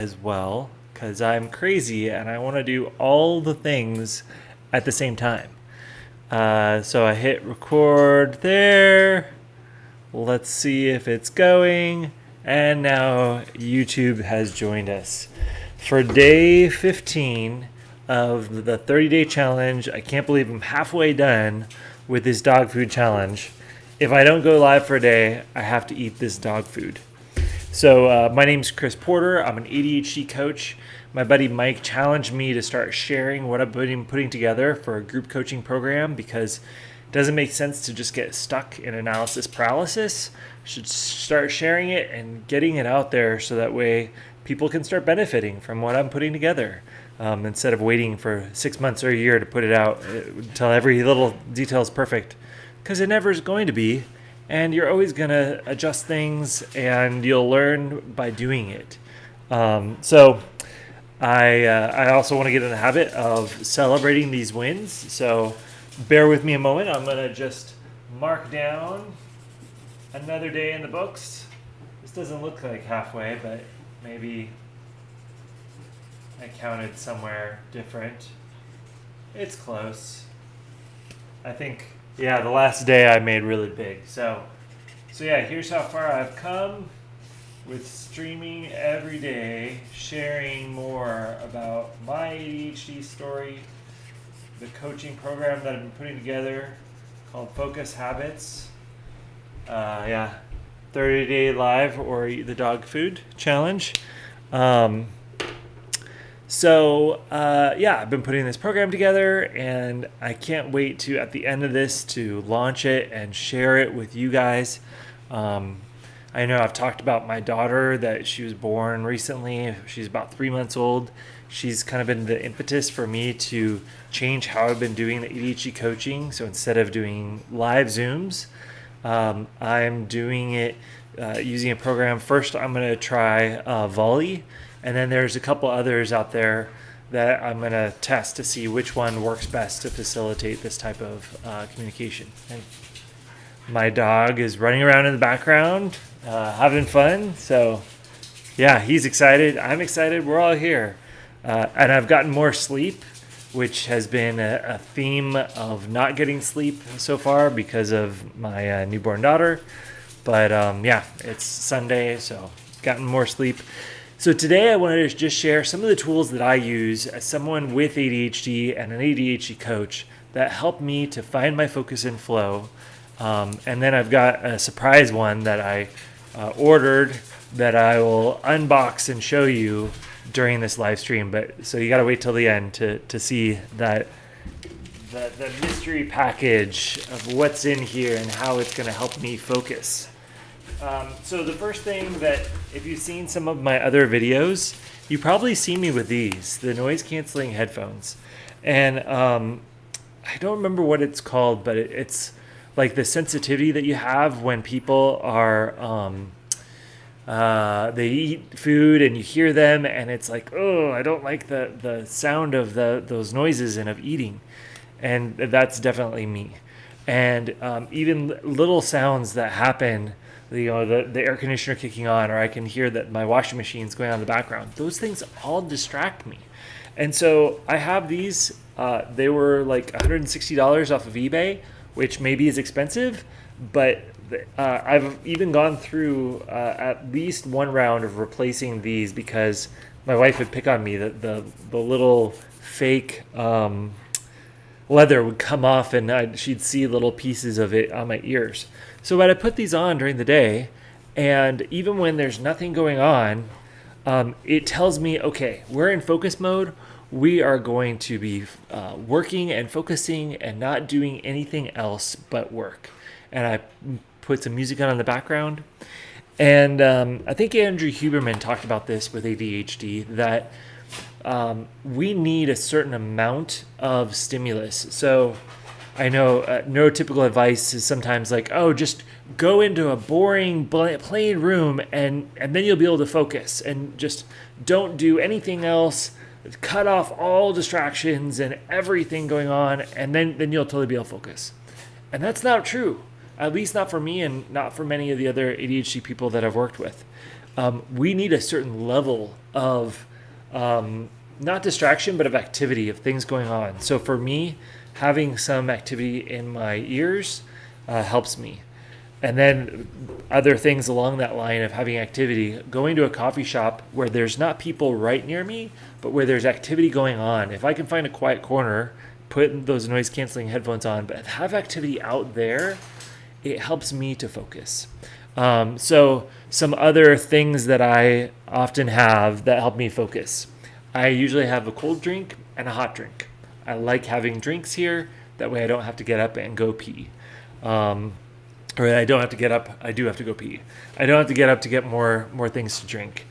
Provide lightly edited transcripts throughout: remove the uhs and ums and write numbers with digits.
as well because I'm crazy and I want to do all the things at the same time. So I hit record there. Let's see if it's going. And now YouTube has joined us for day 15 of the 30-day challenge. I can't believe I'm halfway done with this dog food challenge. If I don't go live for a day, I have to eat this dog food. So my name's Chris Porter. I'm an ADHD coach. My buddy Mike challenged me to start sharing what I've been putting together for a group coaching program because it doesn't make sense to just get stuck in analysis paralysis. Should start sharing it and getting it out there so that way people can start benefiting from what I'm putting together instead of waiting for 6 months or a year to put it out until every little detail is perfect, because it never is going to be. And you're always going to adjust things, and you'll learn by doing it. So I also want to get in the habit of celebrating these wins. So bear with me a moment. I'm going to just mark down another day in the books. This doesn't look like halfway, but maybe I counted somewhere different. It's close. I think, yeah, the last day I made really big. So yeah, here's how far I've come with streaming every day, sharing more about my ADHD story, the coaching program that I've been putting together called Focus Habits. 30-day live or eat the dog food challenge. I've been putting this program together, and I can't wait to, at the end of this, to launch it and share it with you guys. I know I've talked about my daughter, that she was born recently. She's about 3 months old. She's kind of been the impetus for me to change how I've been doing the ADHD coaching. So instead of doing live Zooms, I'm doing it using a program. First, I'm going to try Volley. And then there's a couple others out there that I'm going to test to see which one works best to facilitate this type of communication. And my dog is running around in the background, having fun. So, yeah, he's excited. I'm excited. We're all here. And I've gotten more sleep, which has been a theme of not getting sleep so far because of my newborn daughter. But, it's Sunday, so gotten more sleep. So today I wanted to just share some of the tools that I use as someone with ADHD and an ADHD coach that help me to find my focus and flow. And then I've got a surprise one that I ordered that I will unbox and show you during this live stream. But so you got to wait till the end to see that the mystery package of what's in here and how it's going to help me focus. So the first thing that, if you've seen some of my other videos, you probably see me with these, the noise canceling headphones. And I don't remember what it's called, but it's like the sensitivity that you have when people are, they eat food and you hear them and it's like, oh, I don't like the sound of those noises and of eating. And that's definitely me. And even little sounds that happen, the air conditioner kicking on, or I can hear that my washing machine's going on in the background. Those things all distract me. And so I have these. They were like $160 off of eBay, which maybe is expensive, but I've even gone through at least one round of replacing these because my wife would pick on me that the little fake leather would come off and she'd see little pieces of it on my ears. So when I put these on during the day, and even when there's nothing going on, it tells me, okay, we're in focus mode. We are going to be working and focusing and not doing anything else but work. And I put some music on in the background. And I think Andrew Huberman talked about this with ADHD, that we need a certain amount of stimulus. So I know neurotypical advice is sometimes like, oh, just go into a boring, plain room and then you'll be able to focus, and just don't do anything else. Cut off all distractions and everything going on, and then you'll totally be able to focus. And that's not true, at least not for me and not for many of the other ADHD people that I've worked with. we need a certain level of not distraction, but of activity, of things going on. So for me, having some activity in my ears helps me. And then other things along that line of having activity, going to a coffee shop where there's not people right near me, but where there's activity going on. If I can find a quiet corner, put those noise canceling headphones on, but have activity out there, it helps me to focus. So some other things that I often have that help me focus. I usually have a cold drink and a hot drink. I like having drinks here. That way I don't have to get up and go pee. Or I don't have to get up. I do have to go pee. I don't have to get up to get more things to drink.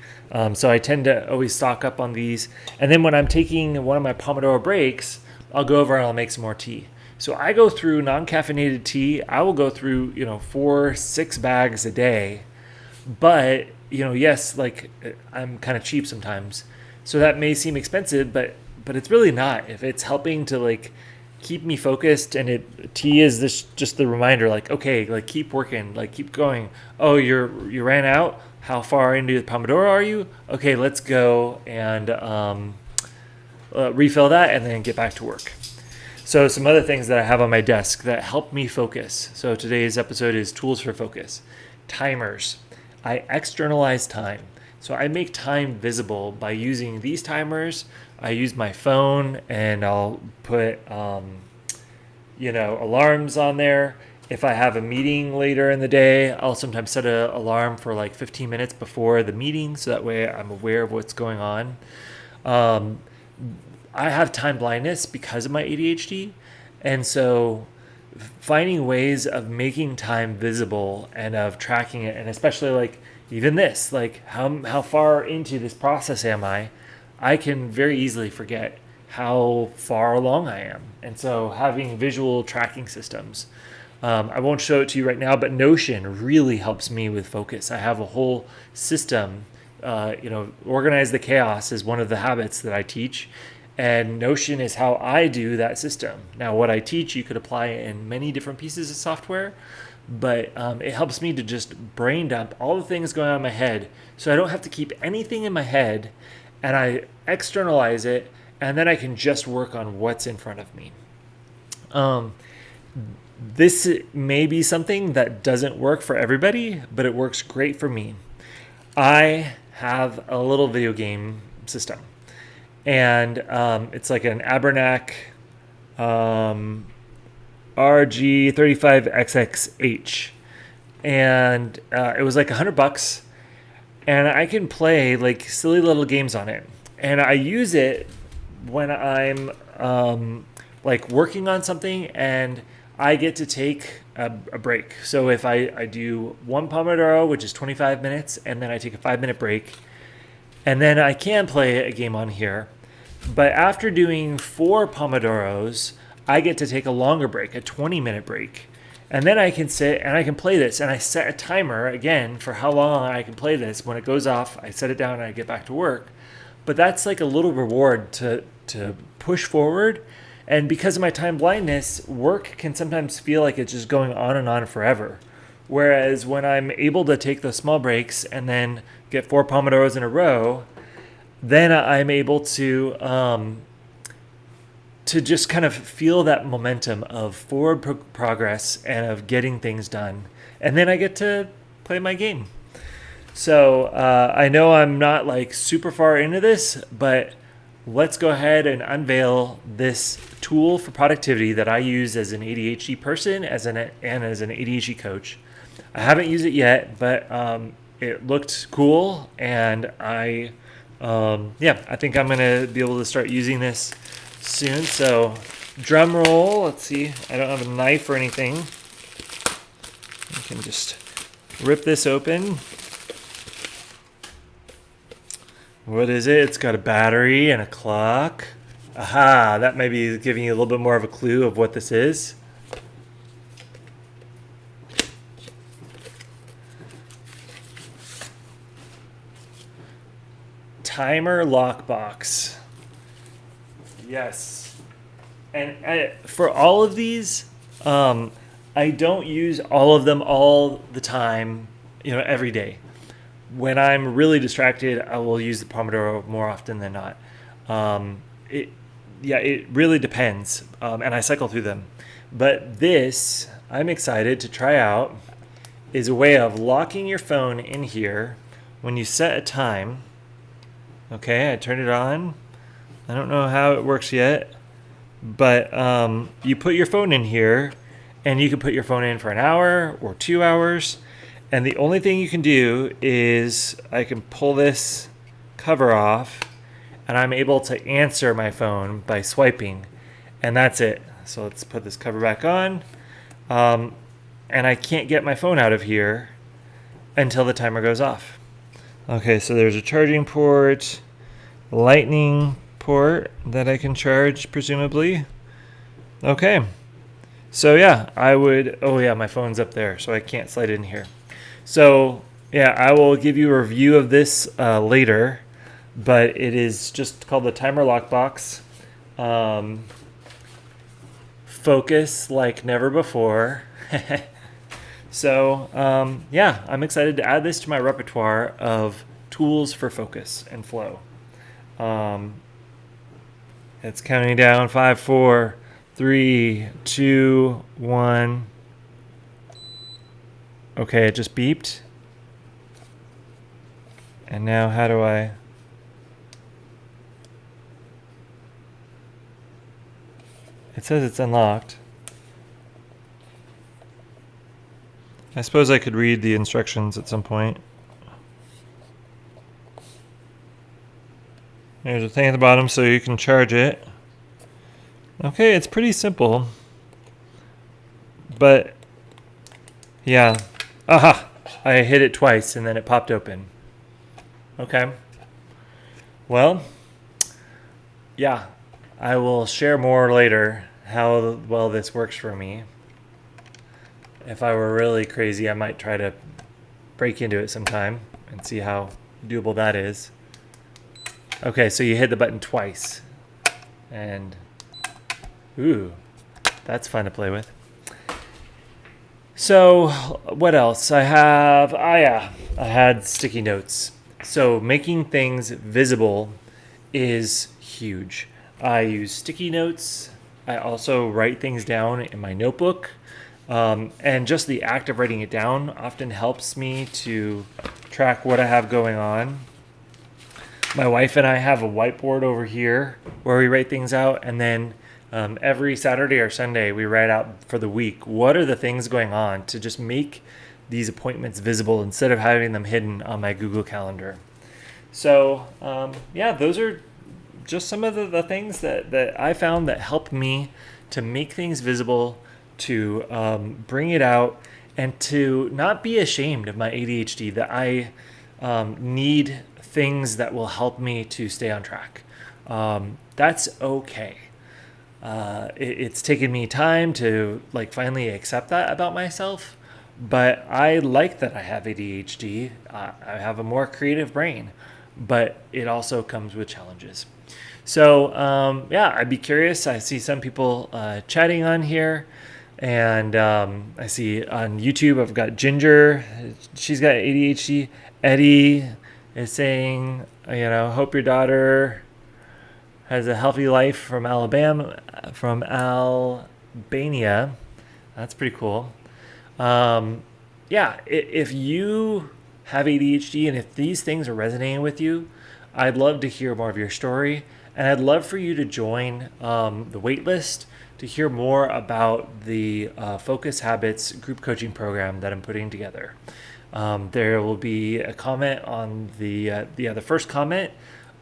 So I tend to always stock up on these. And then when I'm taking one of my Pomodoro breaks, I'll go over and I'll make some more tea. So I go through non-caffeinated tea. I will go through 4-6 bags a day. But yes, like I'm kind of cheap sometimes. So that may seem expensive, but it's really not. If it's helping to like keep me focused, and tea is this just the reminder, like, okay, like keep working, like keep going. Oh, you ran out. How far into the Pomodoro are you? Okay, let's go and refill that and then get back to work. So some other things that I have on my desk that help me focus. So today's episode is tools for focus. Timers. I externalize time. So I make time visible by using these timers. I use my phone and I'll put, alarms on there. If I have a meeting later in the day, I'll sometimes set an alarm for like 15 minutes before the meeting. So that way I'm aware of what's going on. I have time blindness because of my ADHD. And so finding ways of making time visible and of tracking it, and especially like even this, like how far into this process am I can very easily forget how far along I am. And so having visual tracking systems, I won't show it to you right now, but Notion really helps me with focus. I have a whole system, organize the chaos is one of the habits that I teach. And Notion is how I do that system. Now, what I teach, you could apply in many different pieces of software, but it helps me to just brain dump all the things going on in my head so I don't have to keep anything in my head, and I externalize it, and then I can just work on what's in front of me. This may be something that doesn't work for everybody, but it works great for me. I have a little video game system. And it's like an Abernac RG35XXH. And it was like $100. And I can play like silly little games on it. And I use it when I'm like working on something and I get to take a break. So if I do one Pomodoro, which is 25 minutes, and then I take a 5-minute break, and then I can play a game on here. But after doing 4 Pomodoros, I get to take a longer break, a 20-minute break. And then I can sit and I can play this. And I set a timer, again, for how long I can play this. When it goes off, I set it down and I get back to work. But that's like a little reward to push forward. And because of my time blindness, work can sometimes feel like it's just going on forever. Whereas when I'm able to take those small breaks and then get 4 Pomodoros in a row, then I'm able to just kind of feel that momentum of forward progress and of getting things done. And then I get to play my game. So I know I'm not like super far into this, but let's go ahead and unveil this tool for productivity that I use as an ADHD person and as an ADHD coach. I haven't used it yet, but it looked cool, and I think I'm going to be able to start using this soon. So drum roll. Let's see. I don't have a knife or anything. I can just rip this open. What is it? It's got a battery and a clock. Aha, that may be giving you a little bit more of a clue of what this is. Timer lockbox. Yes. And for all of these, I don't use all of them all the time, every day. when I'm really distracted, I will use the Pomodoro more often than not. It really depends, and I cycle through them. But this, I'm excited to try out, is a way of locking your phone in here when you set a time. Okay, I turn it on. I don't know how it works yet, but you put your phone in here, and you can put your phone in for an hour or 2 hours. And the only thing you can do is I can pull this cover off, and I'm able to answer my phone by swiping, and that's it. So let's put this cover back on. And I can't get my phone out of here until the timer goes off. Okay, so there's a charging port, lightning port that I can charge, presumably. Okay. So yeah, my phone's up there, so I can't slide it in here. So yeah, I will give you a review of this later, but it is just called the Timer Lockbox. Focus like never before. So I'm excited to add this to my repertoire of tools for focus and flow. It's counting down 5, 4, 3, 2, 1. Okay, it just beeped. And now how do I... It says it's unlocked. I suppose I could read the instructions at some point. There's a thing at the bottom so you can charge it. Okay, it's pretty simple. But, yeah. Aha! I hit it twice and then it popped open. Okay. Well, yeah. I will share more later how well this works for me. If I were really crazy, I might try to break into it sometime and see how doable that is. Okay, so you hit the button twice. And, ooh, that's fun to play with. So, what else? I had sticky notes. So, making things visible is huge. I use sticky notes. I also write things down in my notebook. And just the act of writing it down often helps me to track what I have going on. My wife and I have a whiteboard over here where we write things out, and then every Saturday or Sunday we write out for the week what are the things going on to just make these appointments visible instead of having them hidden on my Google Calendar. So those are just some of the things that I found that help me to make things visible, to bring it out, and to not be ashamed of my ADHD, that I need things that will help me to stay on track. That's okay. It's taken me time to finally accept that about myself, but I like that I have ADHD. I have a more creative brain, but it also comes with challenges. So I'd be curious. I see some people chatting on here. And I see on YouTube, I've got Ginger. She's got ADHD. Eddie is saying, hope your daughter has a healthy life from Albania. That's pretty cool. If you have ADHD and if these things are resonating with you, I'd love to hear more of your story. And I'd love for you to join the waitlist to hear more about the Focus Habits group coaching program that I'm putting together. There will be a comment on the first comment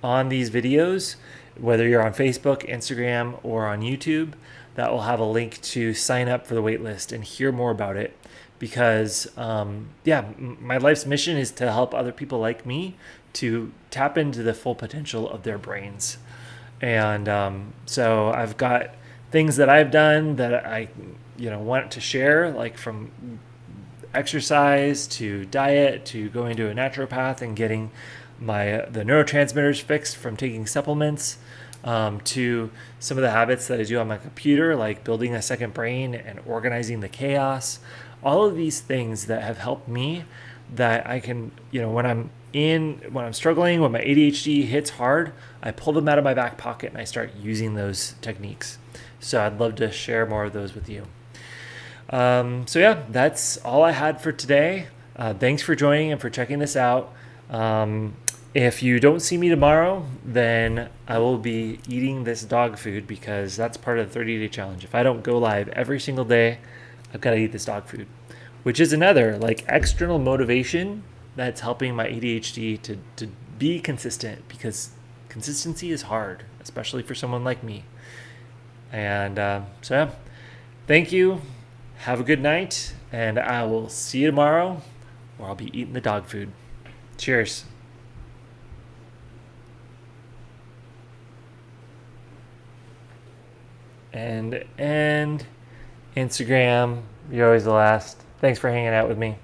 on these videos, whether you're on Facebook, Instagram, or on YouTube, that will have a link to sign up for the waitlist and hear more about it. Because my life's mission is to help other people like me to tap into the full potential of their brains. And so I've got things that I've done that I want to share, like from exercise to diet to going to a naturopath and getting the neurotransmitters fixed from taking supplements, to some of the habits that I do on my computer, like building a second brain and organizing the chaos. All of these things that have helped me that I can, when I'm struggling, when my ADHD hits hard, I pull them out of my back pocket and I start using those techniques. So I'd love to share more of those with you. So yeah, that's all I had for today. Thanks for joining and for checking this out. If you don't see me tomorrow, then I will be eating this dog food because that's part of the 30-day challenge. If I don't go live every single day, I've got to eat this dog food, which is another like external motivation that's helping my ADHD to be consistent, because consistency is hard, especially for someone like me. And so yeah, thank you. Have a good night, and I will see you tomorrow, where I'll be eating the dog food. Cheers. And Instagram, you're always the last. Thanks for hanging out with me.